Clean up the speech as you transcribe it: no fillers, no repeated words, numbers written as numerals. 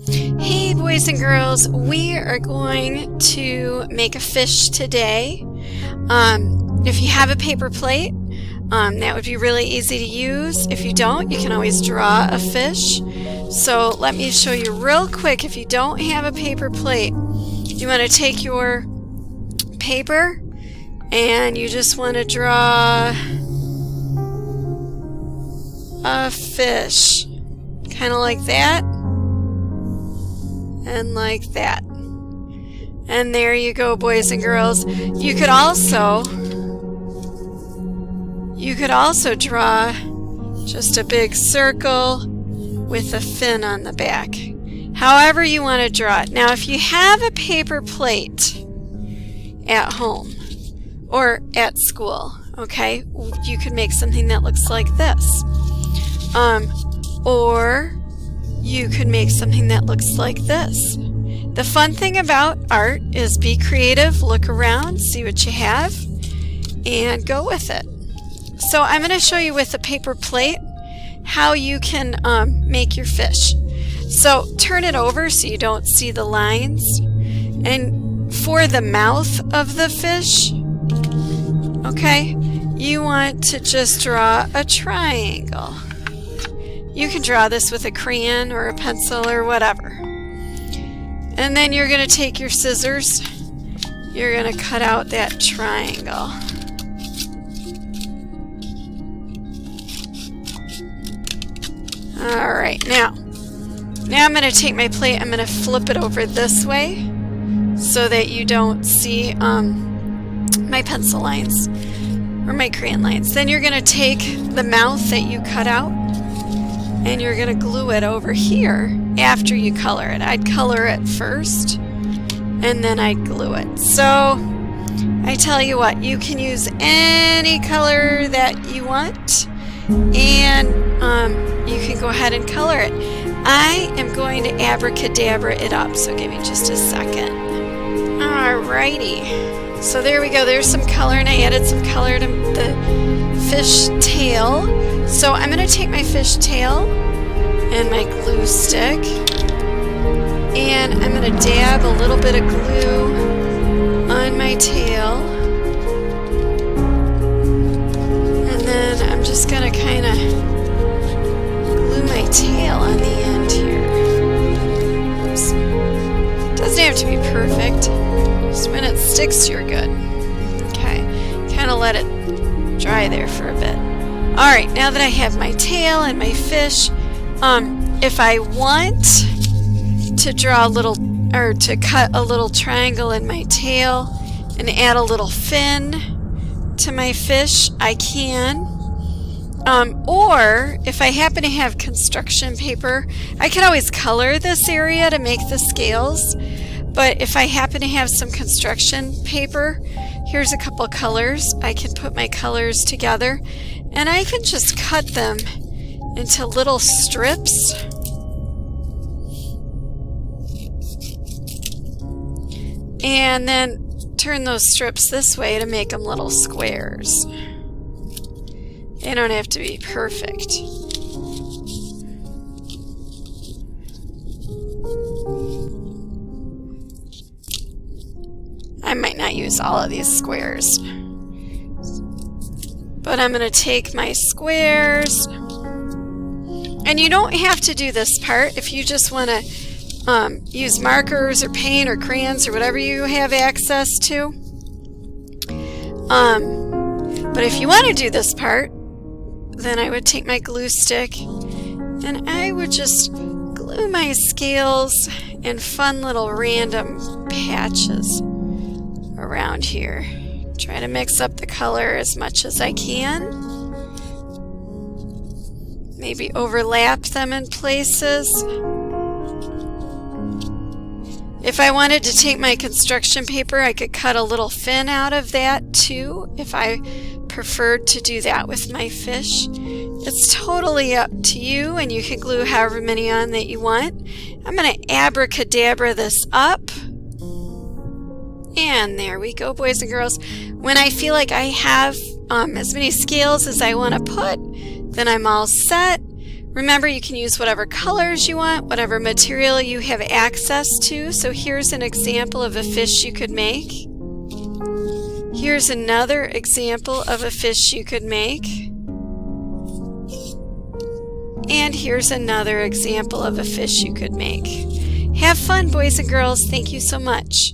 Hey boys and girls, we are going to make a fish today. If you have a paper plate, that would be really easy to use. If you don't, you can always draw a fish. So let me show you real quick. If you don't have a paper plate, you want to take your paper and you just want to draw a fish, kind of like that. And like that. And there you go, boys and girls. You could also draw just a big circle with a fin on the back. However you want to draw it. Now, if you have a paper plate at home or at school, okay, you could make something that looks like this. Or you could make something that looks like this. The fun thing about art is be creative, look around, see what you have, and go with it. So I'm going to show you with a paper plate how you can make your fish. So turn it over so you don't see the lines. And for the mouth of the fish, okay, you want to just draw a triangle. You can draw this with a crayon or a pencil or whatever. And then you're going to take your scissors. You're going to cut out that triangle. Alright, now I'm going to take my plate, I'm going to flip it over this way so that you don't see my pencil lines or my crayon lines. Then you're going to take the mouth that you cut out and you're going to glue it over here after you color it. I'd color it first and then I'd glue it. So I tell you what, you can use any color that you want and you can go ahead and color it. I am going to abracadabra it up, so give me just a second. Alrighty. So there we go, there's some color, and I added some color to the fish tail. So I'm going to take my fish tail and my glue stick and I'm going to dab a little bit of glue on my tail, and then I'm just going to kind of glue my tail on the end here. Oops. Doesn't have to be perfect, just when it sticks you're good. Okay, kind of let it dry there for a bit. Alright, now that I have my tail and my fish, if I want to draw a little, or to cut a little triangle in my tail and add a little fin to my fish, I can. Or if I happen to have construction paper, I can always color this area to make the scales. But if I happen to have some construction paper, here's a couple colors. I can put my colors together and I can just cut them into little strips. And then turn those strips this way to make them little squares. They don't have to be perfect. I might not use all of these squares, but I'm going to take my squares, and you don't have to do this part if you just want to use markers or paint or crayons or whatever you have access to. But if you want to do this part, then I would take my glue stick and I would just glue my scales in fun little random patches around here. Try to mix up the color as much as I can. Maybe overlap them in places. If I wanted to take my construction paper, I could cut a little fin out of that too, if I preferred to do that with my fish. It's totally up to you, and you can glue however many on that you want. I'm going to abracadabra this up. And there we go, boys and girls. When I feel like I have as many scales as I want to put, then I'm all set. Remember, you can use whatever colors you want, whatever material you have access to. So here's an example of a fish you could make. Here's another example of a fish you could make. And here's another example of a fish you could make. Have fun, boys and girls. Thank you so much.